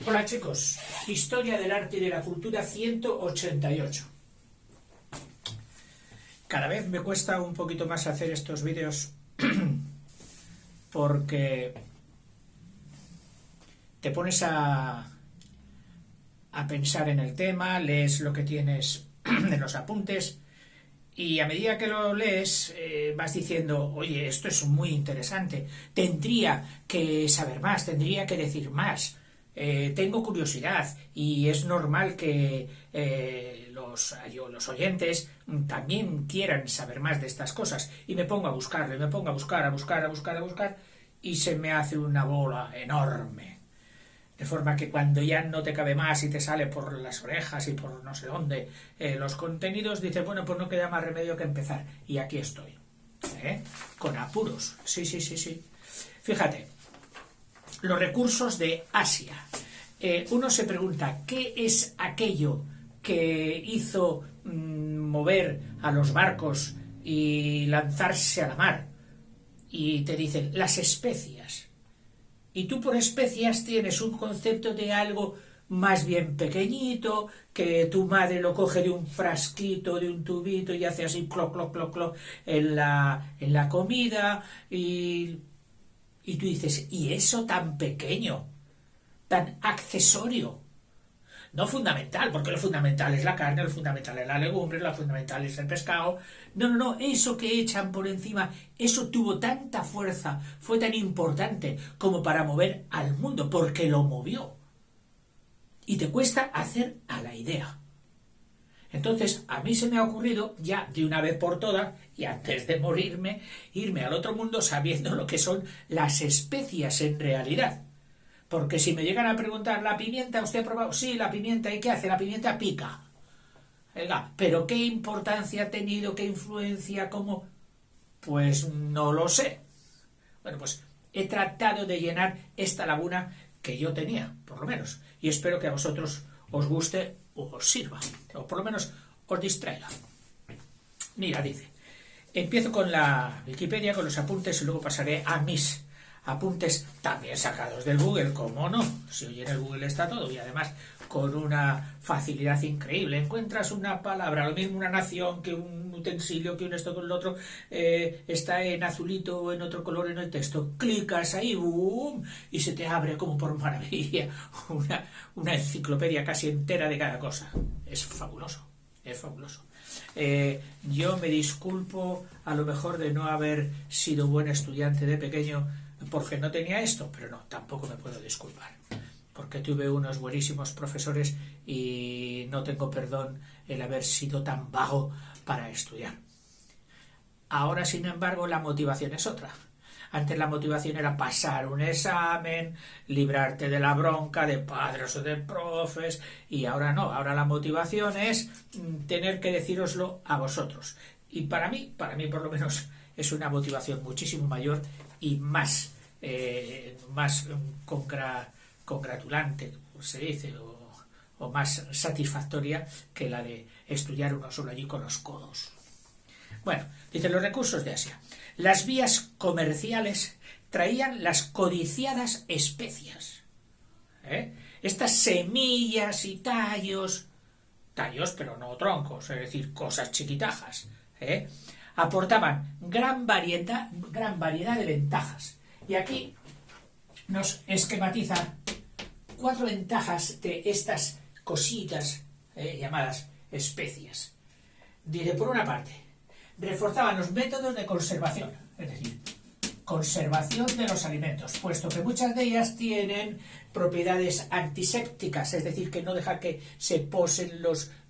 Hola chicos, Historia del Arte y de la Cultura 188. Cada vez me cuesta un poquito más hacer estos vídeos porque te pones a pensar en el tema, lees lo que tienes en los apuntes y a medida que lo lees vas diciendo, oye, esto es muy interesante, tendría que saber más, tendría que decir más. Tengo curiosidad y es normal que los oyentes también quieran saber más de estas cosas y me pongo a buscarlo y me pongo a buscar y se me hace una bola enorme. De forma que cuando ya no te cabe más y te sale por las orejas y por no sé dónde los contenidos, dices, bueno, pues no queda más remedio que empezar. Y aquí estoy, con apuros. Sí. Fíjate, los recursos de Asia. Uno se pregunta, ¿qué es aquello que hizo mover a los barcos y lanzarse a la mar? Y te dicen, las especias. Y tú por especias tienes un concepto de algo más bien pequeñito, que tu madre lo coge de un frasquito, de un tubito y hace así cloc, cloc, cloc, cloc en la comida y tú dices, ¿y eso tan pequeño? Tan accesorio, no fundamental, porque lo fundamental es la carne, lo fundamental es la legumbre, lo fundamental es el pescado. No, eso que echan por encima, eso tuvo tanta fuerza, fue tan importante como para mover al mundo, porque lo movió. Y te cuesta hacer a la idea. Entonces, a mí se me ha ocurrido, ya de una vez por todas, y antes de morirme, irme al otro mundo sabiendo lo que son las especias en realidad. Porque si me llegan a preguntar, ¿la pimienta usted ha probado? Sí, la pimienta, ¿y qué hace? La pimienta pica. Oiga, ¿pero qué importancia ha tenido? ¿Qué influencia? ¿Cómo? Pues no lo sé. Bueno, pues he tratado de llenar esta laguna que yo tenía, por lo menos. Y espero que a vosotros os guste o os sirva. O por lo menos os distraiga. Mira, dice. Empiezo con la Wikipedia, con los apuntes, y luego pasaré a mis apuntes también sacados del Google, ¿cómo no? Si hoy en el Google está todo y además con una facilidad increíble. Encuentras una palabra, lo mismo una nación que un utensilio, que un esto con el otro, está en azulito o en otro color en el texto. Clicas ahí, ¡boom! Y se te abre como por maravilla una enciclopedia casi entera de cada cosa. Es fabuloso, es fabuloso. Yo me disculpo a lo mejor de no haber sido buen estudiante de pequeño porque no tenía esto, pero no, tampoco me puedo disculpar, porque tuve unos buenísimos profesores y no tengo perdón el haber sido tan vago para estudiar. Ahora, sin embargo, la motivación es otra. Antes la motivación era pasar un examen, librarte de la bronca de padres o de profes, y ahora no, ahora la motivación es tener que decíroslo a vosotros. Y para mí por lo menos, es una motivación muchísimo mayor y más congratulante, se dice, o más satisfactoria que la de estudiar uno solo allí con los codos. Bueno, dice los recursos de Asia. Las vías comerciales traían las codiciadas especias. Estas semillas y tallos pero no troncos, es decir, cosas chiquitajas, aportaban gran variedad de ventajas. Y aquí nos esquematiza 4 ventajas de estas cositas llamadas especias. Diré, por una parte, reforzaban los métodos de conservación, es decir, conservación de los alimentos, puesto que muchas de ellas tienen propiedades antisépticas, es decir, que no deja que se posen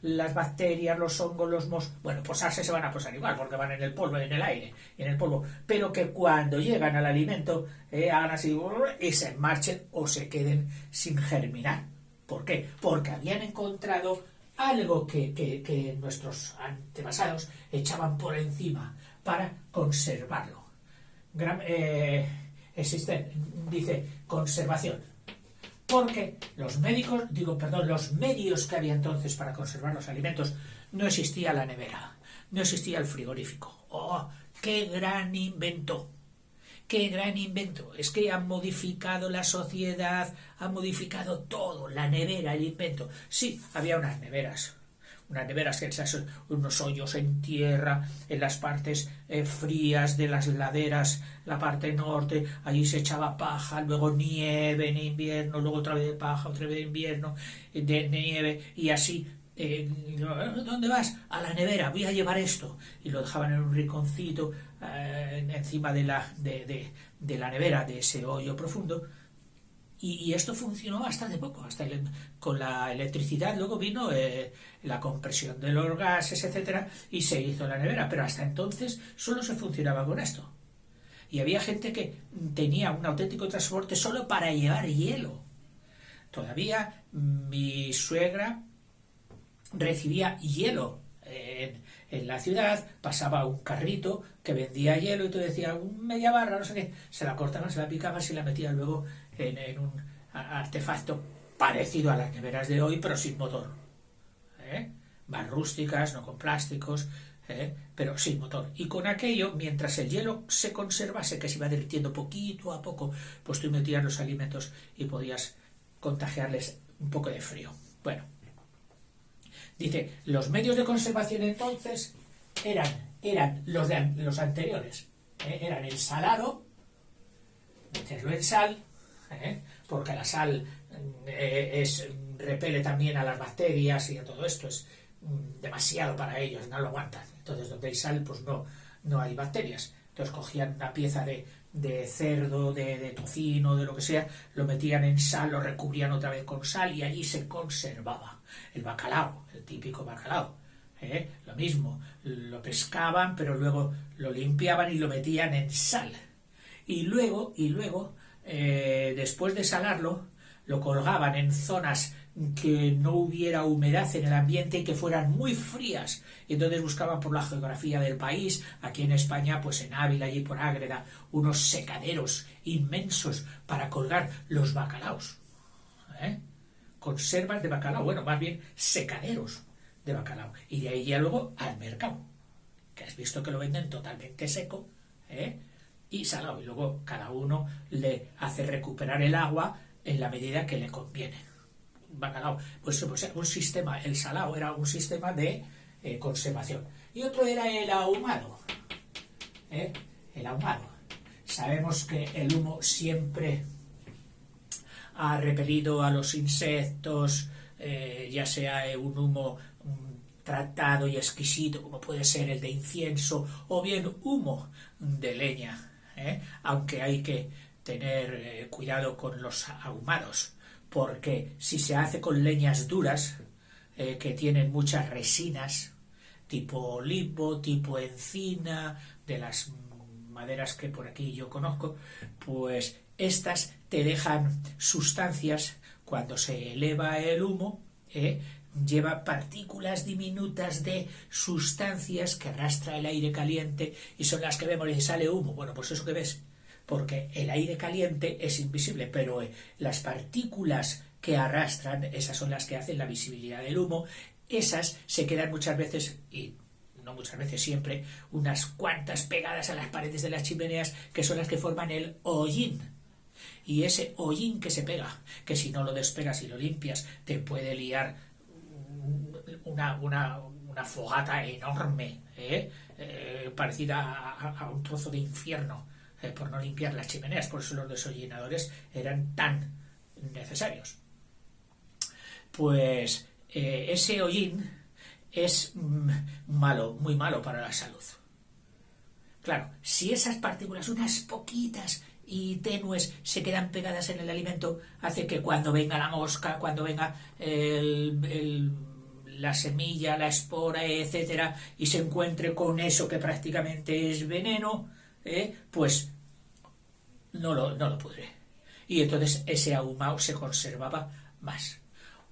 las bacterias, los hongos, los mosquitos. Bueno, posarse se van a posar igual, porque van en el polvo, en el aire, en el polvo, pero que cuando llegan al alimento hagan así y se marchen o se queden sin germinar. ¿Por qué? Porque habían encontrado algo que nuestros antepasados echaban por encima para conservarlo. Dice conservación, porque los medios que había entonces para conservar los alimentos, no existía la nevera, no existía el frigorífico. ¡Oh, qué gran invento! ¡Qué gran invento! Es que han modificado la sociedad, han modificado todo, la nevera, el invento. Sí, había unas neveras que eran unos hoyos en tierra, en las partes frías de las laderas, la parte norte, allí se echaba paja, luego nieve en invierno, luego otra vez paja, otra vez invierno, de nieve, y así. ¿Dónde vas? A la nevera, voy a llevar esto. Y lo dejaban en un rinconcito encima de la nevera, de ese hoyo profundo. Y esto funcionó bastante poco, con la electricidad luego vino la compresión de los gases, etcétera, y se hizo la nevera, pero hasta entonces solo se funcionaba con esto. Y había gente que tenía un auténtico transporte solo para llevar hielo. Todavía mi suegra recibía hielo en la ciudad, pasaba un carrito que vendía hielo y tú decías, media barra, no sé qué, se la cortabas, se la picabas y la metías luego en un artefacto parecido a las neveras de hoy, pero sin motor. Más rústicas, no con plásticos, pero sin motor. Y con aquello, mientras el hielo se conservase, que se iba derritiendo poquito a poco, pues tú metías los alimentos y podías contagiarles un poco de frío. Bueno, dice, los medios de conservación entonces eran los anteriores. Eran el salado, meterlo en sal, porque la sal repele también a las bacterias y a todo esto, es demasiado para ellos, no lo aguantan. Entonces donde hay sal pues no hay bacterias. Entonces cogían una pieza de cerdo, de tocino, de lo que sea, lo metían en sal, lo recubrían otra vez con sal y allí se conservaba. El bacalao, el típico bacalao, lo mismo, lo pescaban pero luego lo limpiaban y lo metían en sal. Y luego después de salarlo, lo colgaban en zonas que no hubiera humedad en el ambiente y que fueran muy frías. Y entonces buscaban por la geografía del país, aquí en España, pues en Ávila y por Ágreda, unos secaderos inmensos para colgar los bacalaos. Conservas de bacalao, bueno, más bien secaderos de bacalao. Y de ahí ya luego al mercado, que has visto que lo venden totalmente seco, y salado. Y luego cada uno le hace recuperar el agua en la medida que le conviene. Bacalao, pues un sistema, el salado era un sistema de conservación. Y otro era el ahumado. El ahumado. Sabemos que el humo siempre ha repelido a los insectos, ya sea un humo tratado y exquisito, como puede ser el de incienso, o bien humo de leña, aunque hay que tener cuidado con los ahumados, porque si se hace con leñas duras, que tienen muchas resinas, tipo olivo, tipo encina, de las maderas que por aquí yo conozco, pues estas te dejan sustancias cuando se eleva el humo, lleva partículas diminutas de sustancias que arrastra el aire caliente y son las que vemos y sale humo. Bueno, pues eso que ves, porque el aire caliente es invisible, pero las partículas que arrastran, esas son las que hacen la visibilidad del humo. Esas se quedan muchas veces, y no muchas veces, siempre, unas cuantas pegadas a las paredes de las chimeneas, que son las que forman el hollín. Y ese hollín que se pega, que si no lo despegas y lo limpias, te puede liar una fogata enorme, parecida a un trozo de infierno, por no limpiar las chimeneas. Por eso los desollinadores eran tan necesarios. Pues ese hollín es malo, muy malo para la salud. Claro, si esas partículas, unas poquitas y tenues, se quedan pegadas en el alimento, hace que cuando venga la mosca, cuando venga la semilla, la espora, etcétera, y se encuentre con eso que prácticamente es veneno, pues no lo pudre. Y entonces ese ahumado se conservaba más.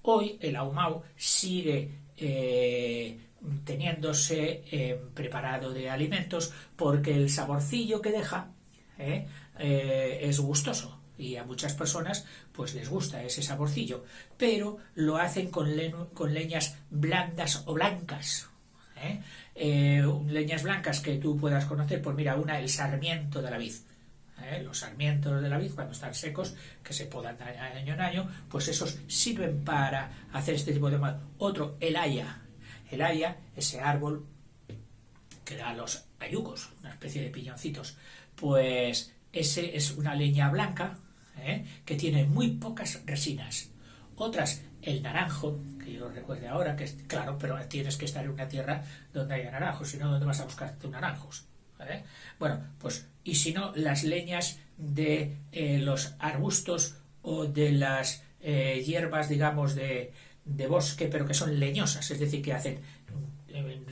Hoy el ahumado sigue teniéndose preparado de alimentos porque el saborcillo que deja es gustoso y a muchas personas pues les gusta ese saborcillo, pero lo hacen con leñas blandas o blancas. Leñas blancas que tú puedas conocer, pues mira, el sarmiento de la vid, los sarmientos de la vid, cuando están secos, que se podan de año en año, pues esos sirven para hacer este tipo de ahumado. Otro, el haya. El haya, ese árbol que da los ayucos, una especie de piñoncitos, pues ese es una leña blanca, que tiene muy pocas resinas. Otras, el naranjo, que yo recuerde ahora, que es claro, pero tienes que estar en una tierra donde haya naranjos, si no, ¿dónde vas a buscarte naranjos? Bueno, pues, y si no, las leñas de los arbustos o de las hierbas, digamos, de bosque, pero que son leñosas, es decir, que hacen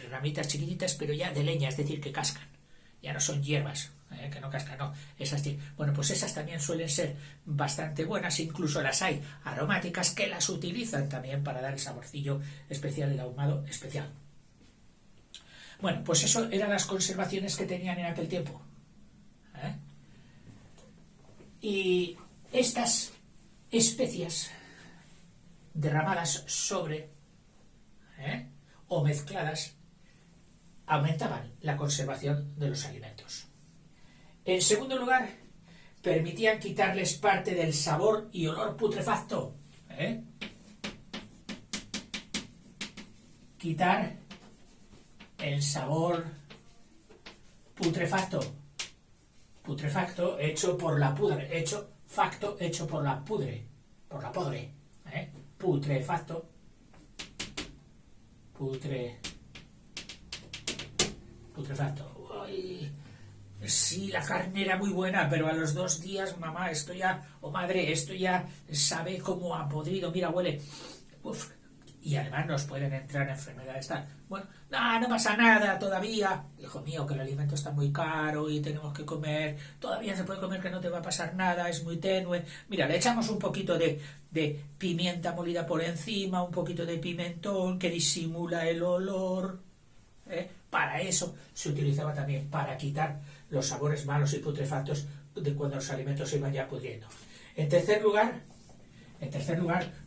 ramitas chiquititas, pero ya de leña, es decir, que cascan, ya no son hierbas, que no cascan, no, esas bueno, pues esas también suelen ser bastante buenas, incluso las hay aromáticas que las utilizan también para dar el saborcillo especial, el ahumado especial. Bueno, pues eso eran las conservaciones que tenían en aquel tiempo. Y estas especias derramadas sobre o mezcladas aumentaban la conservación de los alimentos. En segundo lugar, permitían quitarles parte del sabor y olor putrefacto. Quitar el sabor putrefacto. Putrefacto hecho por la pudre, hecho por la pudre, por la podre. Putrefacto. Putrefacto. Uy, sí, la carne era muy buena, pero a los 2 días, mamá, esto ya, madre, esto ya sabe como a podrido, mira, huele. Uf. Y además nos pueden entrar enfermedades tal. Bueno, no pasa nada todavía. Hijo mío, que el alimento está muy caro y tenemos que comer. Todavía se puede comer, que no te va a pasar nada, es muy tenue. Mira, le echamos un poquito de pimienta molida por encima, un poquito de pimentón que disimula el olor. Para eso se utilizaba también, para quitar los sabores malos y putrefactos de cuando los alimentos se iban ya pudriendo. En tercer lugar,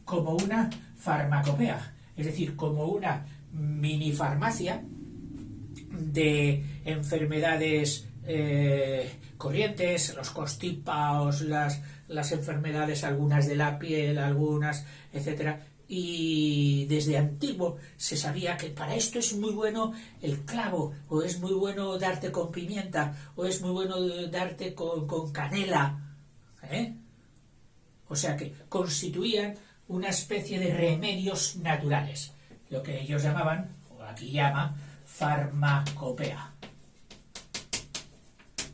como una farmacopea, es decir, como una mini farmacia de enfermedades corrientes, los constipados, las enfermedades, algunas de la piel, algunas, etcétera. Y desde antiguo se sabía que para esto es muy bueno el clavo, o es muy bueno darte con pimienta, o es muy bueno darte con canela, O sea que constituían una especie de remedios naturales, lo que ellos llamaban, o aquí llama, farmacopea.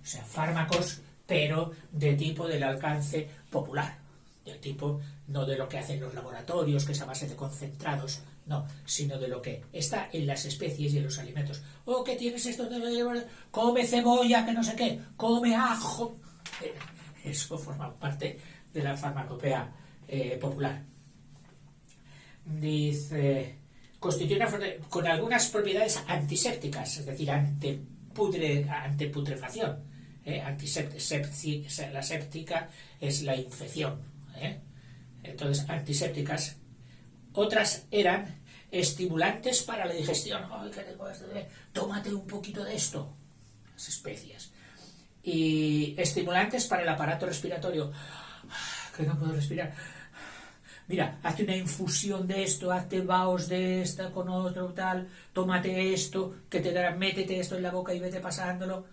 O sea, fármacos, pero de tipo del alcance popular, del tipo no de lo que hacen los laboratorios, que es a base de concentrados, no, sino de lo que está en las especies y en los alimentos. Oh, ¿qué tienes esto? Come cebolla, que no sé qué, come ajo. Eso forma parte de la farmacopea popular. Dice, constituye con algunas propiedades antisépticas, es decir, antiputrefacción. La séptica es la infección. Entonces, antisépticas. Otras eran estimulantes para la digestión. ¡Ay, qué tengo esto! Tómate un poquito de esto. Las especias. Y estimulantes para el aparato respiratorio. Que no puedo respirar. Mira, hazte una infusión de esto, hazte vaos de esta con otro tal, tómate esto, que te dará, métete esto en la boca y vete pasándolo.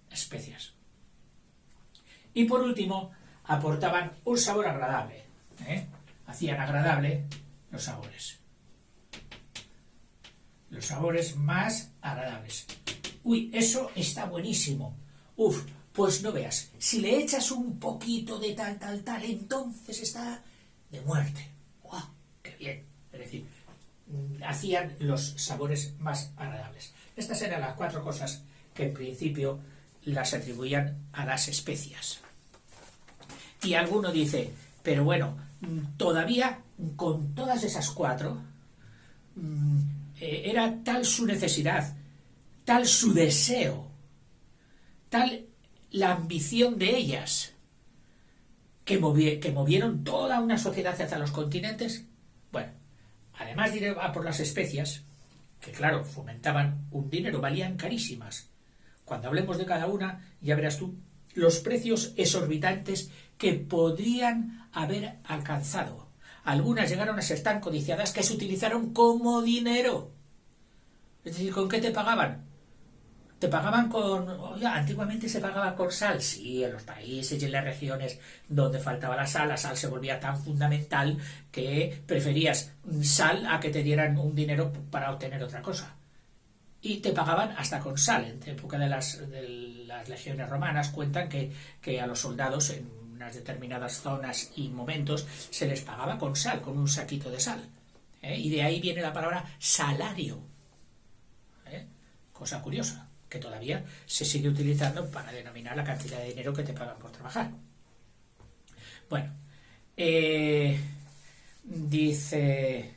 Especias. Y por último, aportaban un sabor agradable. Hacían agradable los sabores. Los sabores más agradables. Uy, eso está buenísimo. Uf, pues no veas, si le echas un poquito de tal, entonces está de muerte. ¡Guau! ¡Qué bien! Es decir, hacían los sabores más agradables. Estas eran las 4 cosas que en principio las atribuían a las especias. Y alguno dice, pero bueno, todavía con todas esas 4 era tal su necesidad, tal su deseo, tal la ambición de ellas, que movieron toda una sociedad hacia los continentes. Bueno, además de por las especias, que claro, fomentaban un dinero, valían carísimas. Cuando hablemos de cada una, ya verás tú los precios exorbitantes que podrían haber alcanzado. Algunas llegaron a ser tan codiciadas que se utilizaron como dinero. Es decir, ¿con qué te pagaban? Te pagaban con... Oye, antiguamente se pagaba con sal. Sí, en los países y en las regiones donde faltaba la sal se volvía tan fundamental que preferías sal a que te dieran un dinero para obtener otra cosa. Y te pagaban hasta con sal. En época de las legiones romanas cuentan que a los soldados en unas determinadas zonas y momentos se les pagaba con sal, con un saquito de sal. Y de ahí viene la palabra salario. Cosa curiosa, que todavía se sigue utilizando para denominar la cantidad de dinero que te pagan por trabajar. Bueno, dice,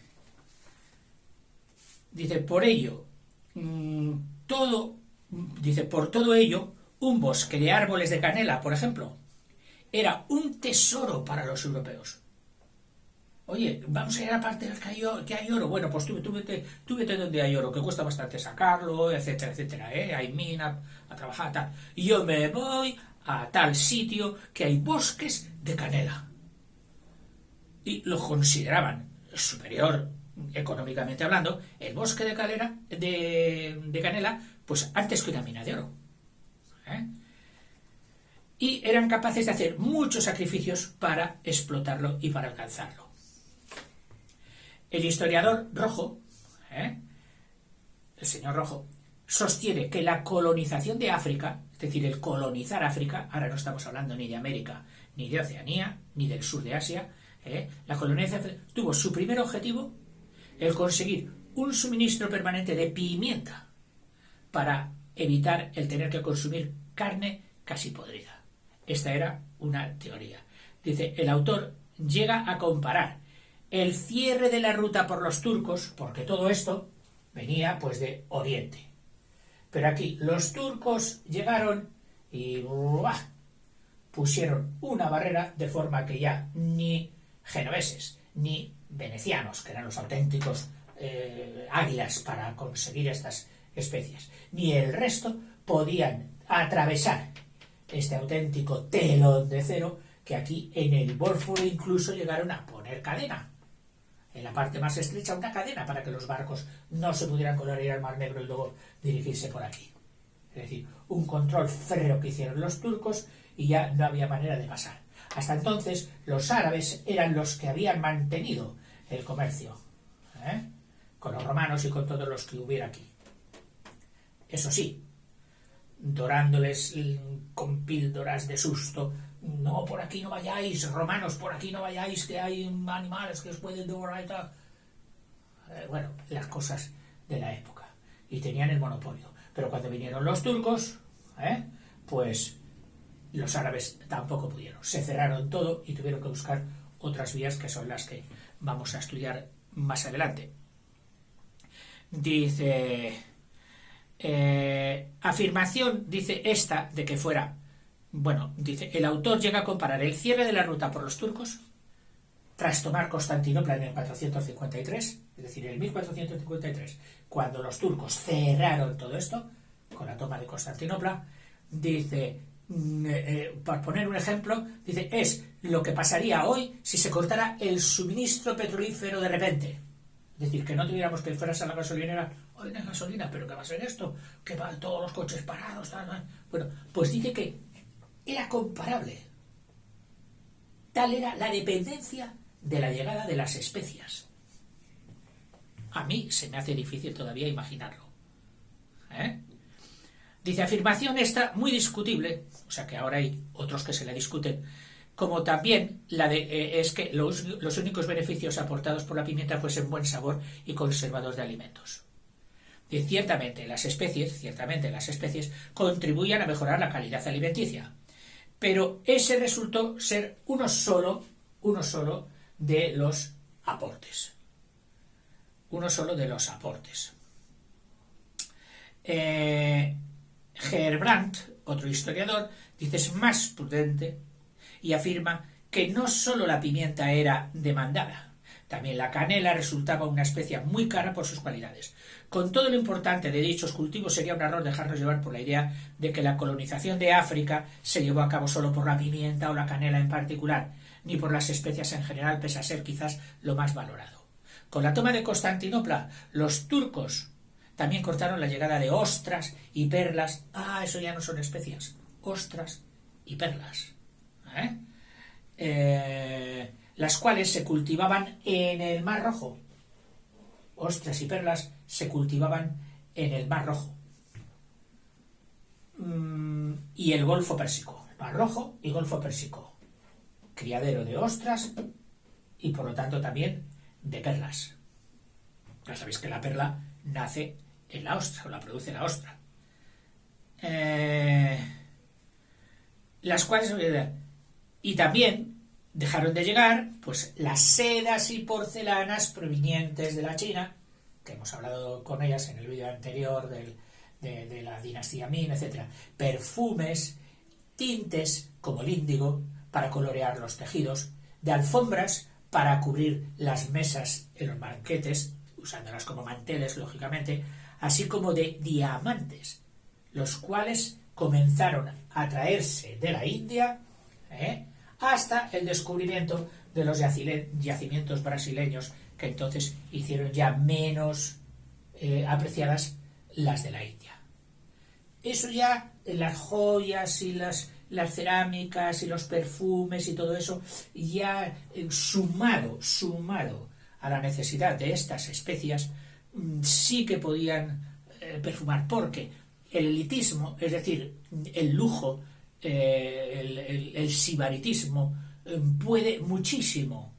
por ello, por todo ello, un bosque de árboles de canela, por ejemplo, era un tesoro para los europeos. Oye, vamos a ir a la parte del que hay oro. Bueno, pues tú vete donde hay oro, que cuesta bastante sacarlo, etcétera, etcétera, Hay mina a trabajar, tal. Y yo me voy a tal sitio que hay bosques de canela. Y lo consideraban superior, económicamente hablando, el bosque de canela, pues antes que una mina de oro. Y eran capaces de hacer muchos sacrificios para explotarlo y para alcanzarlo. El historiador Rojo, el señor Rojo, sostiene que la colonización de África, es decir, el colonizar África, ahora no estamos hablando ni de América, ni de Oceanía, ni del sur de Asia, la colonización tuvo su primer objetivo, el conseguir un suministro permanente de pimienta para evitar el tener que consumir carne casi podrida. Esta era una teoría. Dice, el autor llega a comparar el cierre de la ruta por los turcos, porque todo esto venía pues de Oriente. Pero aquí los turcos llegaron y pusieron una barrera de forma que ya ni genoveses ni venecianos, que eran los auténticos águilas para conseguir estas especies, ni el resto podían atravesar este auténtico telón de acero que aquí en el Bósforo incluso llegaron a poner cadena. En la parte más estrecha una cadena para que los barcos no se pudieran colar ir al Mar Negro y luego dirigirse por aquí. Es decir, un control férreo que hicieron los turcos y ya no había manera de pasar. Hasta entonces los árabes eran los que habían mantenido el comercio, con los romanos y con todos los que hubiera aquí. Eso sí, dorándoles con píldoras de susto. No, por aquí no vayáis, romanos, por aquí no vayáis, que hay animales que os pueden devorar y tal. Bueno, las cosas de la época. Y tenían el monopolio. Pero cuando vinieron los turcos, pues los árabes tampoco pudieron. Se cerraron todo y tuvieron que buscar otras vías que son las que vamos a estudiar más adelante. Dice... afirmación, dice esta, de que fuera... Bueno, dice, el autor llega a comparar el cierre de la ruta por los turcos tras tomar Constantinopla en el 453, es decir, en el 1453, cuando los turcos cerraron todo esto, con la toma de Constantinopla, dice, para poner un ejemplo, dice, es lo que pasaría hoy si se cortara el suministro petrolífero de repente. Es decir, que no tuviéramos que fueras a la gasolinera, hoy no hay gasolina, pero ¿qué va a ser esto? Que van todos los coches parados, tal. Bueno, pues dice que era comparable. Tal era la dependencia de la llegada de las especias. A mí se me hace difícil todavía imaginarlo. Dice, afirmación esta muy discutible, o sea que ahora hay otros que se la discuten, como también la de es que los únicos beneficios aportados por la pimienta fuesen buen sabor y conservador de alimentos. Y ciertamente las especies contribuyen a mejorar la calidad alimenticia, pero ese resultó ser uno solo de los aportes. Gerbrandt, otro historiador, dice es más prudente y afirma que no solo la pimienta era demandada, También la canela resultaba una especia muy cara por sus cualidades. Con todo lo importante de dichos cultivos, sería un error dejarnos llevar por la idea de que la colonización de África se llevó a cabo solo por la pimienta o la canela en particular, ni por las especias en general, pese a ser quizás lo más valorado. Con la toma de Constantinopla, los turcos también cortaron la llegada de ostras y perlas. Eso ya no son especias. Ostras y perlas. Las cuales se cultivaban en el Mar Rojo. Ostras y perlas se cultivaban en el Mar Rojo. Y el Golfo Pérsico. Mar Rojo y Golfo Pérsico. Criadero de ostras y por lo tanto también de perlas. Ya sabéis que la perla nace en la ostra, o la produce la ostra. Las cuales... Y también dejaron de llegar pues las sedas y porcelanas provenientes de la China, que hemos hablado con ellas en el vídeo anterior de la dinastía Ming, etc. Perfumes, tintes como el índigo para colorear los tejidos, de alfombras para cubrir las mesas en los banquetes, usándolas como manteles, lógicamente, así como de diamantes, los cuales comenzaron a traerse de la India, hasta el descubrimiento de los yacimientos brasileños, que entonces hicieron ya menos apreciadas las de la India. Eso ya, las joyas y las cerámicas y los perfumes y todo eso, ya sumado a la necesidad de estas especias, sí que podían perfumar, porque el elitismo, es decir, el lujo, el sibaritismo, puede muchísimo.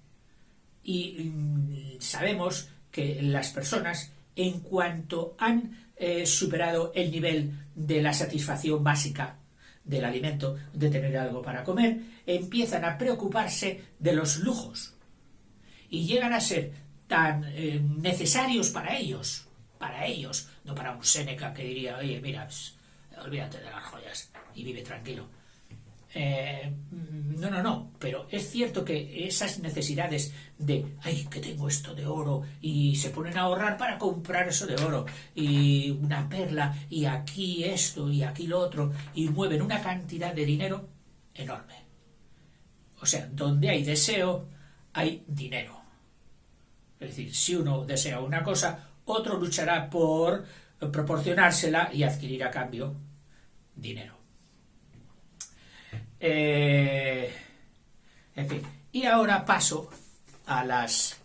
Y sabemos que las personas, en cuanto han superado el nivel de la satisfacción básica del alimento, de tener algo para comer, empiezan a preocuparse de los lujos y llegan a ser tan necesarios para ellos, no para un Séneca que diría, oye, mira, olvídate de las joyas y vive tranquilo. No, pero es cierto que esas necesidades de, que tengo esto de oro, y se ponen a ahorrar para comprar eso de oro, y una perla, y aquí esto, y aquí lo otro, y mueven una cantidad de dinero enorme. O sea, donde hay deseo, hay dinero. Es decir, si uno desea una cosa, otro luchará por proporcionársela y adquirir a cambio dinero. En fin, y ahora paso a las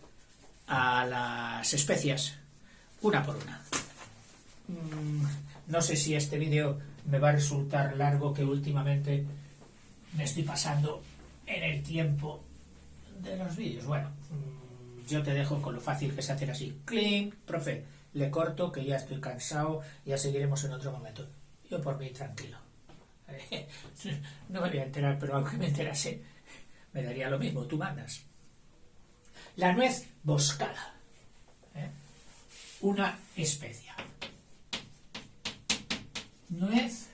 especias, una por una. No sé si este vídeo me va a resultar largo, que últimamente me estoy pasando en el tiempo de los vídeos. Bueno, yo te dejo con lo fácil que es hacer así. Clean, profe, le corto, que ya estoy cansado, ya seguiremos en otro momento. Yo por mí tranquilo. No me voy a enterar, pero aunque me enterase, me daría lo mismo, tú mandas. La nuez moscada, una especia. Nuez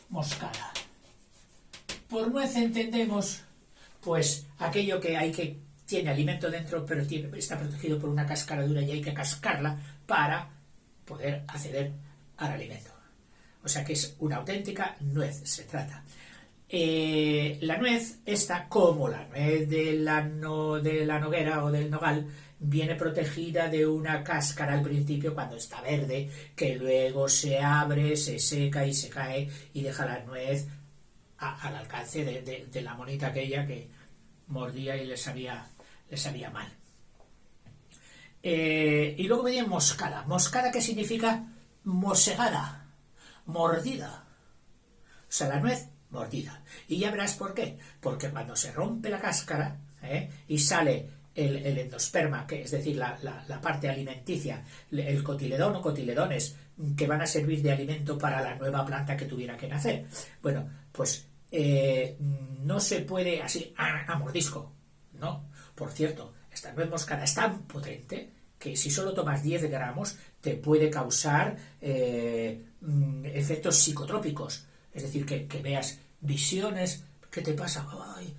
moscada. Por nuez entendemos, pues, aquello que tiene alimento dentro, pero está protegido por una cáscara dura y hay que cascarla para poder acceder al alimento. O sea que es una auténtica nuez, se trata. La nuez esta, como la nuez de la noguera o del nogal, viene protegida de una cáscara al principio cuando está verde, que luego se abre, se seca y se cae y deja la nuez al alcance de la monita aquella que mordía y le sabía mal. Y luego venía moscada. ¿Moscada qué significa? Mosegada. Mordida. O sea, la nuez mordida. Y ya verás por qué. Porque cuando se rompe la cáscara y sale el endosperma, que es decir, la parte alimenticia, el cotiledón o cotiledones que van a servir de alimento para la nueva planta que tuviera que nacer. Bueno, pues no se puede así a mordisco. No. Por cierto, esta nuez moscada es tan potente que si solo tomas 10 gramos te puede causar efectos psicotrópicos, es decir, que veas visiones. ¿Qué te pasa? Ay,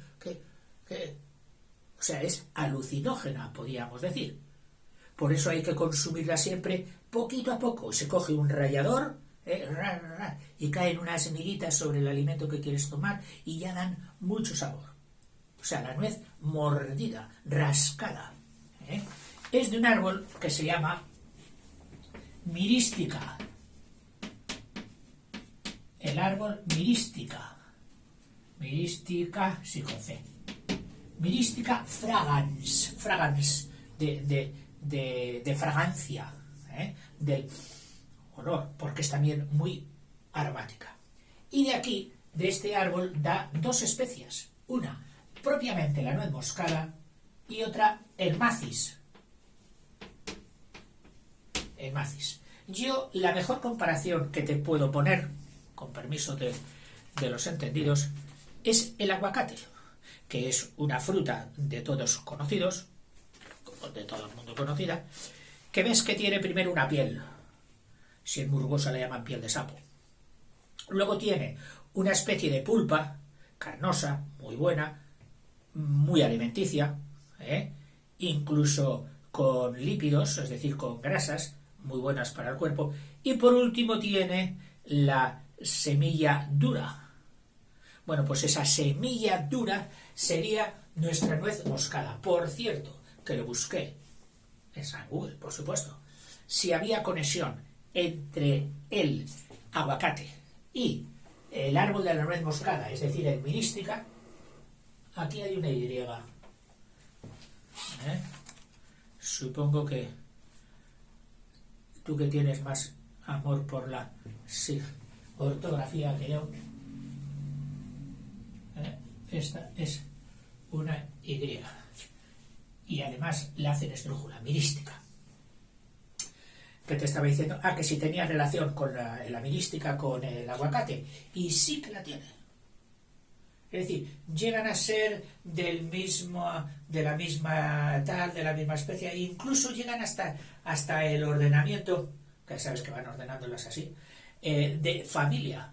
O sea, es alucinógena, podríamos decir. Por eso hay que consumirla siempre poquito a poco. Se coge un rallador y caen unas miguitas sobre el alimento que quieres tomar y ya dan mucho sabor. O sea, la nuez mordida, rascada. Es de un árbol que se llama mirística. El árbol mirística. Mirística, sí, con C. Mirística fragans. Fragans de fragancia, del olor, porque es también muy aromática. Y de aquí, de este árbol, da dos especias. Una, propiamente la nuez moscada, y otra, el macis. El macis. Yo, la mejor comparación que te puedo poner, con permiso de los entendidos, es el aguacate, que es una fruta de todos conocidos, de todo el mundo conocida, que ves que tiene primero una piel. Si es muy rugosa le llaman piel de sapo. Luego tiene una especie de pulpa, carnosa, muy buena, muy alimenticia, incluso con lípidos, es decir, con grasas, muy buenas para el cuerpo. Y por último tiene la semilla dura. Bueno, pues esa semilla dura sería nuestra nuez moscada. Por cierto, que lo busqué en San Google, por supuesto, si había conexión entre el aguacate y el árbol de la nuez moscada, es decir, el mirística, aquí hay una Y. Supongo que tú, que tienes más amor por la ortografía que yo, esta es una Y. Y además la hacen esdrújula, mirística. ¿Qué te estaba diciendo? Que si tenía relación con la mirística con el aguacate. Y sí que la tiene. Es decir, llegan a ser de la misma especie, e incluso llegan hasta el ordenamiento, que sabes que van ordenándolas así, de familia.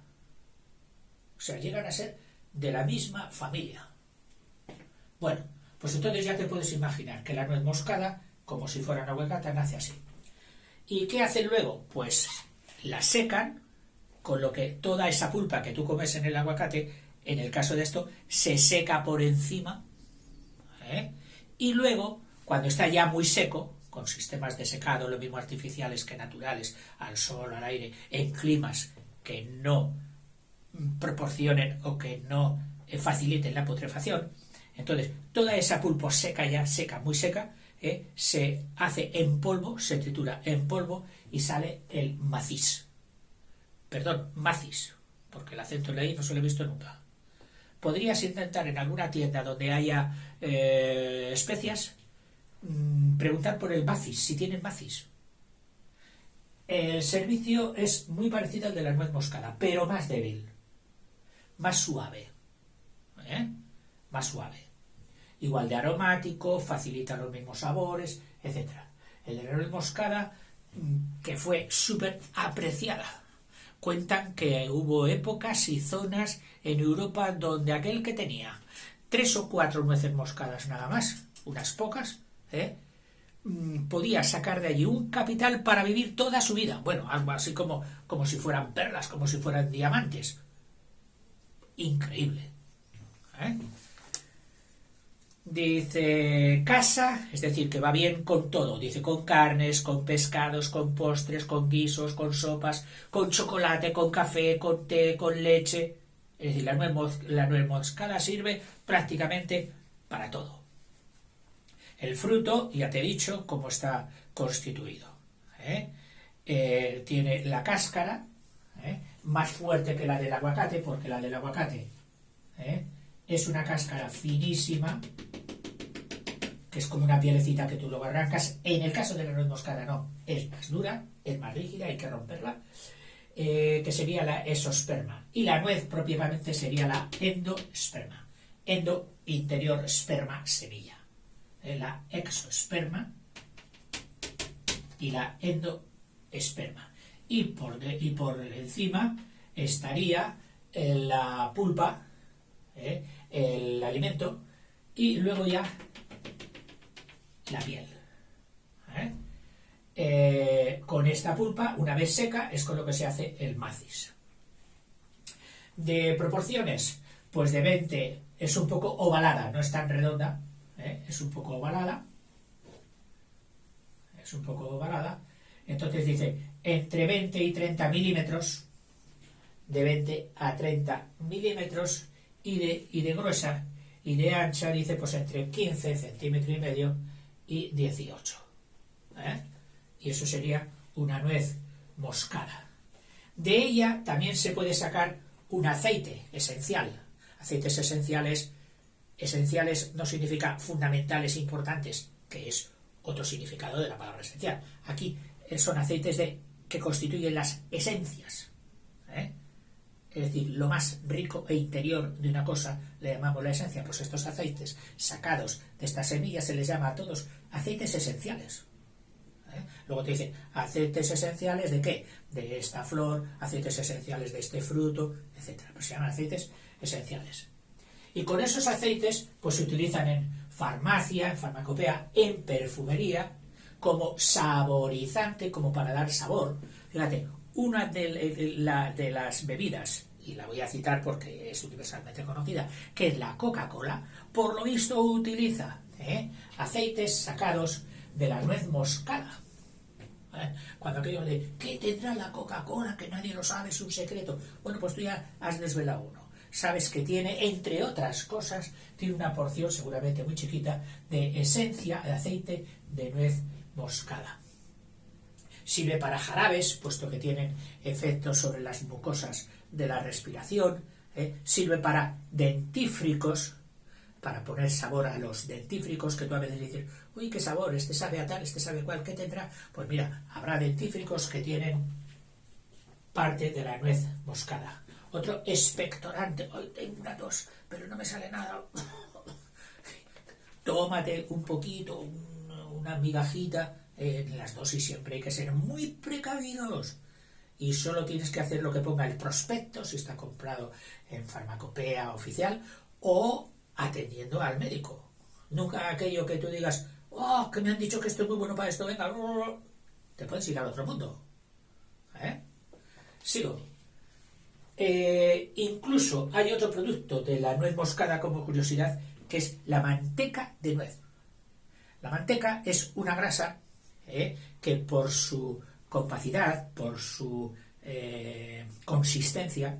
O sea, llegan a ser de la misma familia. Bueno, pues entonces ya te puedes imaginar que la nuez moscada, como si fuera una aguacate, nace así. ¿Y qué hacen luego? Pues la secan, con lo que toda esa pulpa que tú comes en el aguacate, en el caso de esto, se seca por encima, y luego, cuando está ya muy seco, con sistemas de secado, lo mismo artificiales que naturales, al sol, al aire, en climas que no proporcionen o que no faciliten la putrefacción, entonces toda esa pulpa seca, ya seca, muy seca, se hace en polvo, se tritura en polvo y sale el macis. Perdón, macis, porque el acento en la I no se lo he visto nunca. Podrías intentar en alguna tienda donde haya especias, preguntar por el macis, si tienen macis. El servicio es muy parecido al de la nuez moscada, pero más débil, más suave, más suave. Igual de aromático, facilita los mismos sabores, etc. El de la nuez moscada, que fue súper apreciada. Cuentan que hubo épocas y zonas en Europa donde aquel que tenía 3 o 4 nueces moscadas nada más, unas pocas, podía sacar de allí un capital para vivir toda su vida. Bueno, algo así como si fueran perlas, como si fueran diamantes. Increíble. Dice casa, es decir, que va bien con todo. Dice con carnes, con pescados, con postres, con guisos, con sopas, con chocolate, con café, con té, con leche. Es decir, la nuez moscada sirve prácticamente para todo. El fruto, ya te he dicho cómo está constituido. Tiene la cáscara, más fuerte que la del aguacate, porque la del aguacate es una cáscara finísima, que es como una pielecita que tú luego arrancas. En el caso de la nuez moscada no, es más dura, es más rígida, hay que romperla, que sería la exosperma. Y la nuez propiamente sería la endosperma. Endo, interior, esperma, semilla. La exosperma y la endosperma. Y por encima estaría la pulpa, el alimento, y luego ya la piel. Con esta pulpa, una vez seca, es con lo que se hace el macis. De proporciones, pues de 20, es un poco ovalada, no es tan redonda, es un poco ovalada. Es un poco ovalada. Entonces dice, entre 20 y 30 milímetros, de 20 a 30 milímetros, y de gruesa y de ancha, dice, pues entre 15 centímetros y medio y 18. Y eso sería una nuez moscada. De ella también se puede sacar un aceite esencial. Aceites esenciales no significa fundamentales, importantes, que es otro significado de la palabra esencial. Aquí son aceites que constituyen las esencias. Es decir, lo más rico e interior de una cosa le llamamos la esencia. Pues estos aceites sacados de estas semillas se les llama a todos aceites esenciales. Luego te dicen, aceites esenciales ¿de qué? De esta flor, aceites esenciales de este fruto, etc. Pues se llaman aceites esenciales. Y con esos aceites pues se utilizan en farmacia, en farmacopea, en perfumería, como saborizante, como para dar sabor. Fíjate, una de las bebidas, y la voy a citar porque es universalmente conocida, que es la Coca-Cola, por lo visto utiliza aceites sacados de la nuez moscada. Cuando aquello de ¿qué tendrá la Coca-Cola? Que nadie lo sabe, es un secreto. Bueno, pues tú ya has desvelado uno. Sabes que tiene, entre otras cosas, tiene una porción seguramente muy chiquita de esencia de aceite de nuez moscada. Sirve para jarabes, puesto que tienen efectos sobre las mucosas de la respiración. Sirve para dentífricos, para poner sabor a los dentífricos, que tú a veces dices, uy, qué sabor, este sabe a tal, este sabe cuál, ¿qué tendrá? Pues mira, habrá dentífricos que tienen parte de la nuez moscada. Otro expectorante, hoy tengo una tos, pero no me sale nada. Tómate un poquito, una migajita, en las dosis siempre hay que ser muy precavidos. Y solo tienes que hacer lo que ponga el prospecto, si está comprado en farmacopea oficial, o atendiendo al médico. Nunca aquello que tú digas, oh, que me han dicho que esto es muy bueno para esto, venga, te puedes ir al otro mundo. Sigo. Incluso hay otro producto de la nuez moscada como curiosidad, que es la manteca de nuez. La manteca es una grasa que por su compacidad, por su consistencia,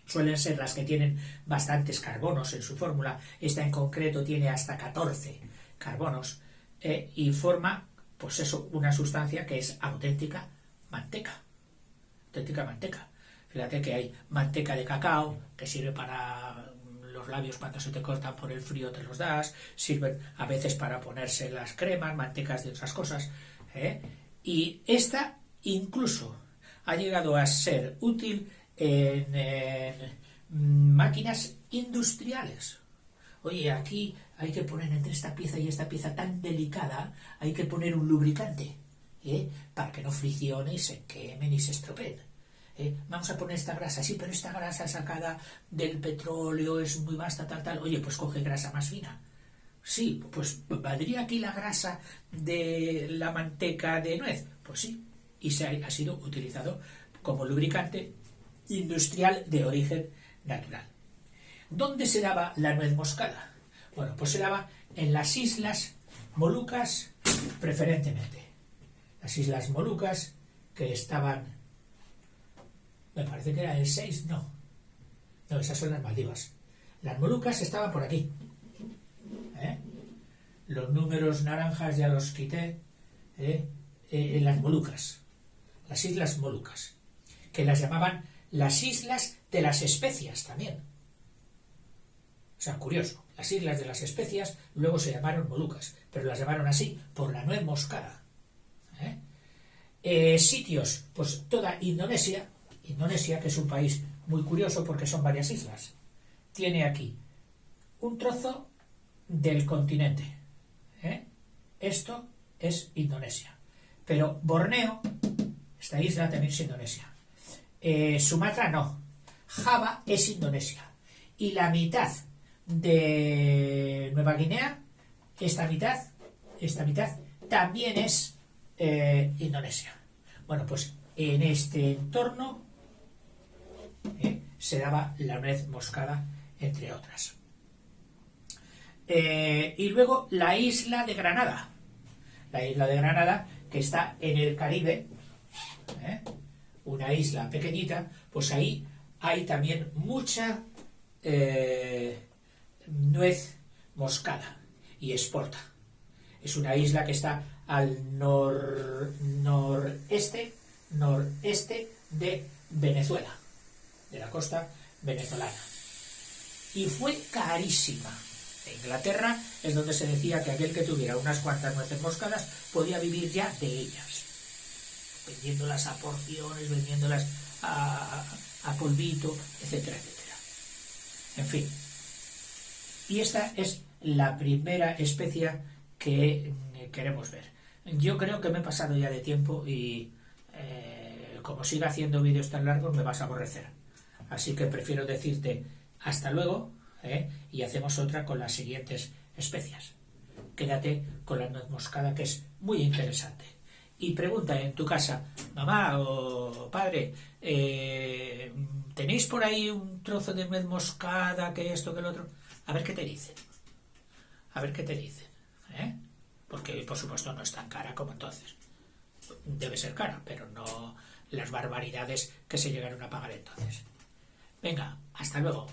suelen ser las que tienen bastantes carbonos en su fórmula. Esta en concreto tiene hasta 14 carbonos y forma, pues eso, una sustancia que es auténtica manteca. Auténtica manteca. Fíjate que hay manteca de cacao, que sirve para los labios cuando se te cortan por el frío, te los das. Sirven a veces para ponerse las cremas, mantecas de otras cosas. Y esta incluso ha llegado a ser útil en máquinas industriales. Oye, aquí hay que poner entre esta pieza y esta pieza tan delicada, hay que poner un lubricante, para que no friccione y se quemen y se estropeen. Vamos a poner esta grasa, sí, pero esta grasa sacada del petróleo es muy vasta, tal. Oye, pues coge grasa más fina. Sí, pues ¿valdría aquí la grasa de la manteca de nuez? Pues sí, y ha sido utilizado como lubricante industrial de origen natural. ¿Dónde se daba la nuez moscada? Bueno, pues se daba en las Islas Molucas preferentemente. Las Islas Molucas que estaban, me parece que era el 6, no, esas son las Maldivas. Las Molucas estaban por aquí. Los números naranjas ya los quité. En las Molucas, las Islas Molucas, que las llamaban las Islas de las Especias también. O sea, curioso, las Islas de las Especias luego se llamaron Molucas, pero las llamaron así por la nuez moscada. Sitios, pues toda Indonesia, que es un país muy curioso porque son varias islas, tiene aquí un trozo del continente. Esto es Indonesia. Pero Borneo, esta isla también es Indonesia. Sumatra no. Java es Indonesia. Y la mitad de Nueva Guinea, esta mitad esta mitad también es Indonesia. Bueno, pues en este entorno se daba la nuez moscada, entre otras. Y luego la isla de Granada. La isla de Granada, que está en el Caribe, una isla pequeñita, pues ahí hay también mucha nuez moscada y exporta. Es una isla que está al noreste de Venezuela, de la costa venezolana. Y fue carísima. En Inglaterra es donde se decía que aquel que tuviera unas cuantas nueces moscadas podía vivir ya de ellas, vendiéndolas a porciones, vendiéndolas a polvito, etcétera, etcétera. En fin. Y esta es la primera especia que queremos ver. Yo creo que me he pasado ya de tiempo y como siga haciendo vídeos tan largos me vas a aborrecer. Así que prefiero decirte hasta luego, y hacemos otra con las siguientes especias. Quédate con la nuez moscada, que es muy interesante. Y pregunta en tu casa, mamá o padre, ¿tenéis por ahí un trozo de nuez moscada, que esto, que el otro? A ver qué te dicen. A ver qué te dicen. Porque por supuesto no es tan cara como entonces. Debe ser cara, pero no las barbaridades que se llegaron a pagar entonces. Venga, hasta luego.